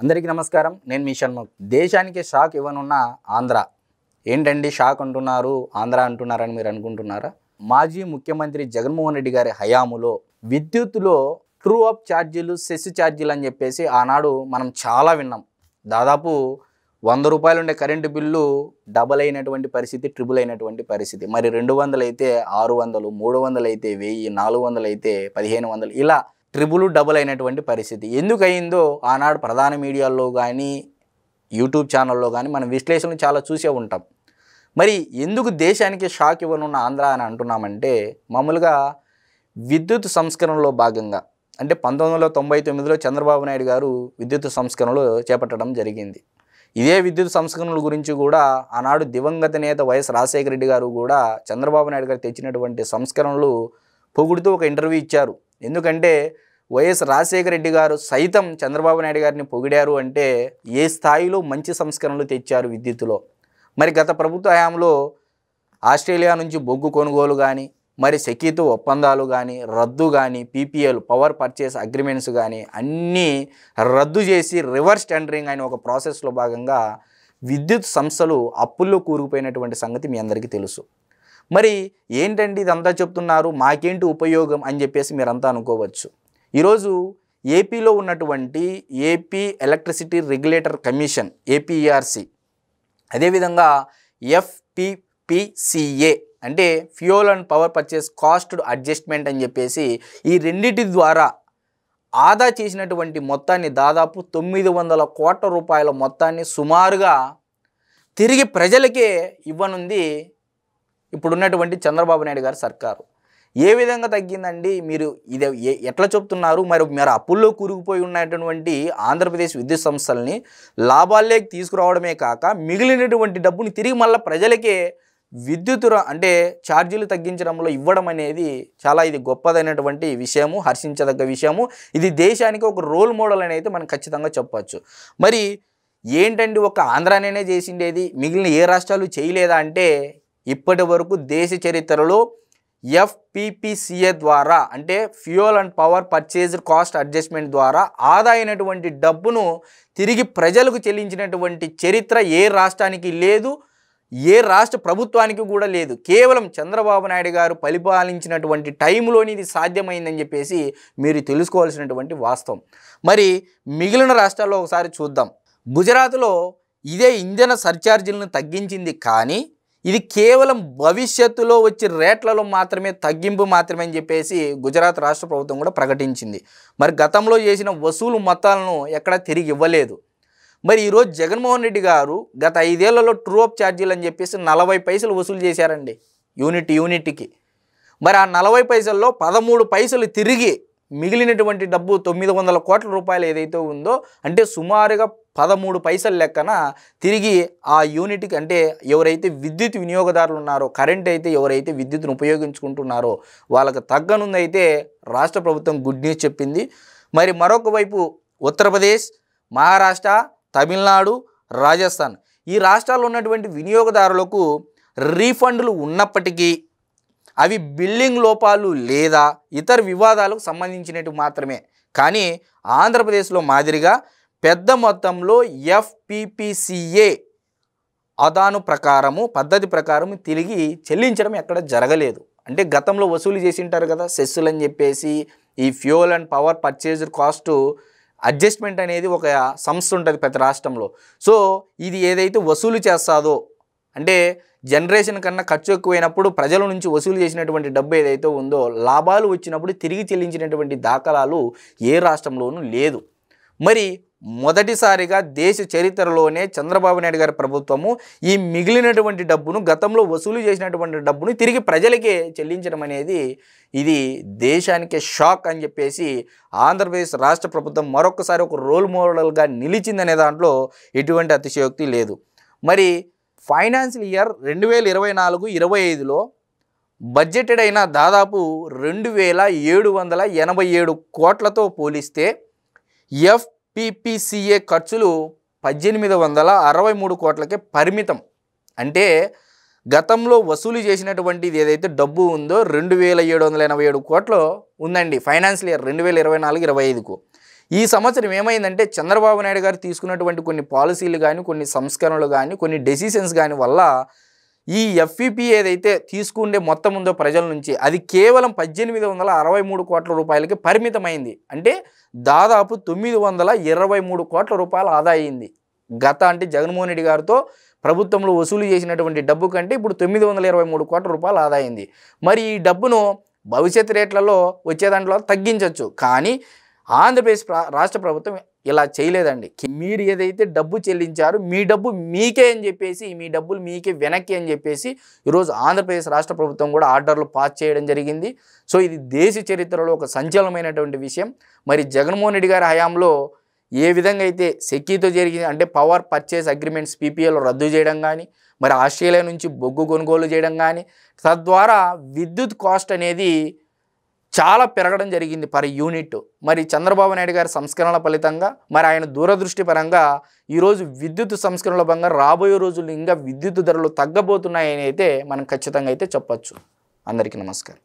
అందరికీ నమస్కారం. నేను మీ షణ్ముఖ్. దేశానికి షాక్ ఇవ్వనున్న ఆంధ్ర. ఏంటండి షాక్ అంటున్నారు, ఆంధ్ర అంటున్నారని మీరు అనుకుంటున్నారా? మాజీ ముఖ్యమంత్రి జగన్మోహన్ రెడ్డి గారి హయాములో విద్యుత్తులో ట్రూ అప్ ఛార్జీలు, సెస్ ఛార్జీలు అని చెప్పేసి ఆనాడు మనం చాలా విన్నాం. దాదాపు 100 రూపాయలు ఉండే కరెంటు బిల్లు డబల్ అయినటువంటి పరిస్థితి, ట్రిపుల్ అయినటువంటి పరిస్థితి. మరి 200 అయితే 600, 300 అయితే 1000, 400 అయితే 1500, ఇలా ట్రిపుల్ డబుల్ అయినటువంటి పరిస్థితి. ఎందుకు అయిందో ఆనాడు ప్రధాన మీడియాల్లో కానీ యూట్యూబ్ ఛానల్లో కానీ మనం విశ్లేషణలు చాలా చూసే ఉంటాం. మరి ఎందుకు దేశానికి షాక్ ఇవ్వనున్న ఆంధ్ర అని అంటున్నామంటే, మామూలుగా విద్యుత్ సంస్కరణలో భాగంగా అంటే 1999లో చంద్రబాబు నాయుడు గారు విద్యుత్ సంస్కరణలు చేపట్టడం జరిగింది. ఇదే విద్యుత్ సంస్కరణల గురించి కూడా ఆనాడు దివంగత నేత వైఎస్ రాజశేఖర రెడ్డి గారు కూడా చంద్రబాబు నాయుడు గారు తెచ్చినటువంటి సంస్కరణలు పొగుడుతూ ఒక ఇంటర్వ్యూ ఇచ్చారు. ఎందుకంటే వైఎస్ రాజశేఖర రెడ్డి గారు సైతం చంద్రబాబు నాయుడు గారిని పొగిడారు అంటే ఏ స్థాయిలో మంచి సంస్కరణలు తెచ్చారు విద్యుత్తులో. మరి గత ప్రభుత్వ హయాంలో ఆస్ట్రేలియా నుంచి బొగ్గు కొనుగోలు కానీ, మరి సెకీతో ఒప్పందాలు కానీ, రద్దు కానీ, పీపీఎల్ పవర్ పర్చేస్ అగ్రిమెంట్స్ కానీ అన్నీ రద్దు చేసి రివర్స్ టెండరింగ్ అనే ఒక ప్రాసెస్లో భాగంగా విద్యుత్ సంస్థలు అప్పుల్లో కూరుకుపోయినటువంటి సంగతి మీ అందరికీ తెలుసు. మరి ఏంటండి ఇదంతా చెప్తున్నారు, మాకేంటి ఉపయోగం అని చెప్పేసి మీరంతా అనుకోవచ్చు. ఈరోజు ఏపీలో ఉన్నటువంటి AP electricity regulator commission, APERC, అదేవిధంగా ఎఫ్పిపిసిఏ అంటే fuel and power purchase cost adjustment అని చెప్పేసి ఈ రెండింటి ద్వారా ఆదా చేసినటువంటి మొత్తాన్ని దాదాపు 900 కోట్ల రూపాయల మొత్తాన్ని సుమారుగా తిరిగి ప్రజలకే ఇవ్వనుంది ఇప్పుడున్నటువంటి చంద్రబాబు నాయుడు గారి సర్కారు. ఏ విధంగా తగ్గిందండి, మీరు ఇది ఎట్లా చెప్తున్నారు? మరి అప్పుల్లో కూరుకుపోయి ఉన్నటువంటి ఆంధ్రప్రదేశ్ విద్యుత్ సంస్థల్ని లాభాల్లోకి తీసుకురావడమే కాక మిగిలినటువంటి డబ్బుని తిరిగి మళ్ళీ ప్రజలకే విద్యుత్ అంటే ఛార్జీలు తగ్గించడంలో ఇవ్వడం అనేది చాలా ఇది గొప్పదైనటువంటి విషయము, హర్షించదగ్గ విషయము. ఇది దేశానికి ఒక రోల్ మోడల్ అని అయితే మనం ఖచ్చితంగా చెప్పచ్చు. మరి ఏంటండి ఒక ఆంధ్రానే చేసిండేది, మిగిలిన ఏ రాష్ట్రాలు చేయలేదా అంటే, ఇప్పటి వరకు దేశ చరిత్రలో ఎఫ్పిపిసిఏ ద్వారా అంటే fuel and power purchased cost adjustment ద్వారా ఆదా అయినటువంటి డబ్బును తిరిగి ప్రజలకు చెల్లించినటువంటి చరిత్ర ఏ రాష్ట్రానికి లేదు, ఏ రాష్ట్ర ప్రభుత్వానికి కూడా లేదు. కేవలం చంద్రబాబు నాయుడు గారు పరిపాలించినటువంటి టైంలోని ఇది సాధ్యమైందని చెప్పేసి మీరు తెలుసుకోవాల్సినటువంటి వాస్తవం. మరి మిగిలిన రాష్ట్రాల్లో ఒకసారి చూద్దాం. గుజరాత్లో ఇదే ఇంధన సర్ఛార్జీలను తగ్గించింది, కానీ ఇది కేవలం భవిష్యత్తులో వచ్చే రేట్లలో మాత్రమే తగ్గింపు మాత్రమే అని చెప్పేసి గుజరాత్ రాష్ట్ర ప్రభుత్వం కూడా ప్రకటించింది. మరి గతంలో చేసిన వసూలు మొత్తాలను ఎక్కడా తిరిగి ఇవ్వలేదు. మరి ఈరోజు జగన్మోహన్ రెడ్డి గారు గత 5 ఏళ్లలో ట్రూ అప్ ఛార్జీలు అని చెప్పేసి 40 పైసలు వసూలు చేశారండి యూనిట్కి. మరి ఆ 40 పైసల్లో 13 పైసలు తిరిగి మిగిలినటువంటి డబ్బు 900 కోట్ల రూపాయలు ఏదైతే ఉందో అంటే సుమారుగా 13 పైసల లెక్కన తిరిగి ఆ యూనిట్కి అంటే ఎవరైతే విద్యుత్ వినియోగదారులు ఉన్నారో, కరెంట్ అయితే ఎవరైతే విద్యుత్తును ఉపయోగించుకుంటున్నారో వాళ్ళకి తగ్గనుందైతే రాష్ట్ర ప్రభుత్వం గుడ్ న్యూస్ చెప్పింది. మరి మరొక వైపు ఉత్తరప్రదేశ్, మహారాష్ట్ర, తమిళనాడు, రాజస్థాన్ ఈ రాష్ట్రాల్లో ఉన్నటువంటి వినియోగదారులకు రీఫండ్లు ఉన్నప్పటికీ అవి బిల్లింగ్ లోపాలు లేదా ఇతర వివాదాలకు సంబంధించినవి మాత్రమే. కానీ ఆంధ్రప్రదేశ్లో మాదిరిగా పెద్ద మొత్తంలో ఎఫ్పిపిసిఏ అదాను ప్రకారము పద్ధతి ప్రకారం తిరిగి చెల్లించడం ఎక్కడ జరగలేదు. అంటే గతంలో వసూలు చేసి ఉంటారు కదా సెస్సులు అని చెప్పేసి, ఈ fuel and power purchased cost adjustment అనేది ఒక సంస్థ ఉంటుంది ప్రతి రాష్ట్రంలో. సో ఇది ఏదైతే వసూలు చేస్తాదో అంటే జనరేషన్ కన్నా ఖర్చు ఎక్కువైనప్పుడు ప్రజల నుంచి వసూలు చేసినటువంటి డబ్బు ఏదైతే ఉందో లాభాలు వచ్చినప్పుడు తిరిగి చెల్లించినటువంటి దాఖలాలు ఏ రాష్ట్రంలోనూ లేదు. మరి మొదటిసారిగా దేశ చరిత్రలోనే చంద్రబాబు నాయుడు గారి ప్రభుత్వము ఈ మిగిలినటువంటి డబ్బును గతంలో వసూలు చేసినటువంటి డబ్బును తిరిగి ప్రజలకే చెల్లించడం అనేది ఇది దేశానికి షాక్ అని చెప్పేసి ఆంధ్రప్రదేశ్ రాష్ట్ర ప్రభుత్వం మరొకసారి ఒక రోల్ మోడల్గా నిలిచిందనే దాంట్లో ఎటువంటి అతిశయోక్తి లేదు. మరి ఫైనాన్షియల్ ఇయర్ 2024-25లో బడ్జెటెడ్ అయిన దాదాపు 2787 కోట్లతో పోలిస్తే ఎఫ్పిపిసిఏ ఖర్చులు 1863 కోట్లకే పరిమితం. అంటే గతంలో వసూలు చేసినటువంటిది ఏదైతే డబ్బు ఉందో 2787 కోట్లు ఉందండి ఫైనాన్షియల్ ఇయర్ 2024-25కు. ఈ సంవత్సరం ఏమైందంటే చంద్రబాబు నాయుడు గారు తీసుకున్నటువంటి కొన్ని పాలసీలు కానీ, కొన్ని సంస్కరణలు కానీ, కొన్ని డెసిషన్స్ కానీ వల్ల ఈ ఎఫ్ఈపి ఏదైతే తీసుకుండే మొత్తం ఉందో ప్రజల నుంచి అది కేవలం 1863 కోట్ల రూపాయలకి పరిమితమైంది. అంటే దాదాపు 923 కోట్ల రూపాయల ఆదా అయింది. అంటే జగన్మోహన్ రెడ్డి గారితో ప్రభుత్వంలో వసూలు చేసినటువంటి డబ్బు కంటే ఇప్పుడు 923 కోట్ల రూపాయలు ఆదా అయింది. మరి ఈ డబ్బును భవిష్యత్ రేట్లలో వచ్చే దాంట్లో తగ్గించవచ్చు. కానీ ఆంధ్రప్రదేశ్ రాష్ట్ర ప్రభుత్వం ఇలా చేయలేదండి. మీరు ఏదైతే డబ్బు చెల్లించారో మీ డబ్బు మీకే అని చెప్పేసి, మీ డబ్బులు మీకే వెనక్కి అని చెప్పేసి ఈరోజు ఆంధ్రప్రదేశ్ రాష్ట్ర ప్రభుత్వం కూడా ఆర్డర్లు పాస్ చేయడం జరిగింది. సో ఇది దేశ చరిత్రలో ఒక సంచలనమైనటువంటి విషయం. మరి జగన్మోహన్ రెడ్డి గారి హయాంలో ఏ విధంగా అయితే సెకీతో జరిగింది అంటే పవర్ పర్చేస్ అగ్రిమెంట్స్ పీపీఏలు రద్దు చేయడం కానీ, మరి ఆస్ట్రేలియా నుంచి బొగ్గు కొనుగోలు చేయడం కానీ, తద్వారా విద్యుత్ కాస్ట్ అనేది చాలా పెరగడం జరిగింది పర్ యూనిట్. మరి చంద్రబాబు నాయుడు గారి సంస్కరణల ఫలితంగా, మరి ఆయన దూరదృష్టి పరంగా ఈరోజు విద్యుత్ సంస్కరణల పరంగా రాబోయే రోజుల్లో ఇంకా విద్యుత్ ధరలు తగ్గబోతున్నాయని అయితే మనం ఖచ్చితంగా అయితే చెప్పచ్చు. అందరికీ నమస్కారం.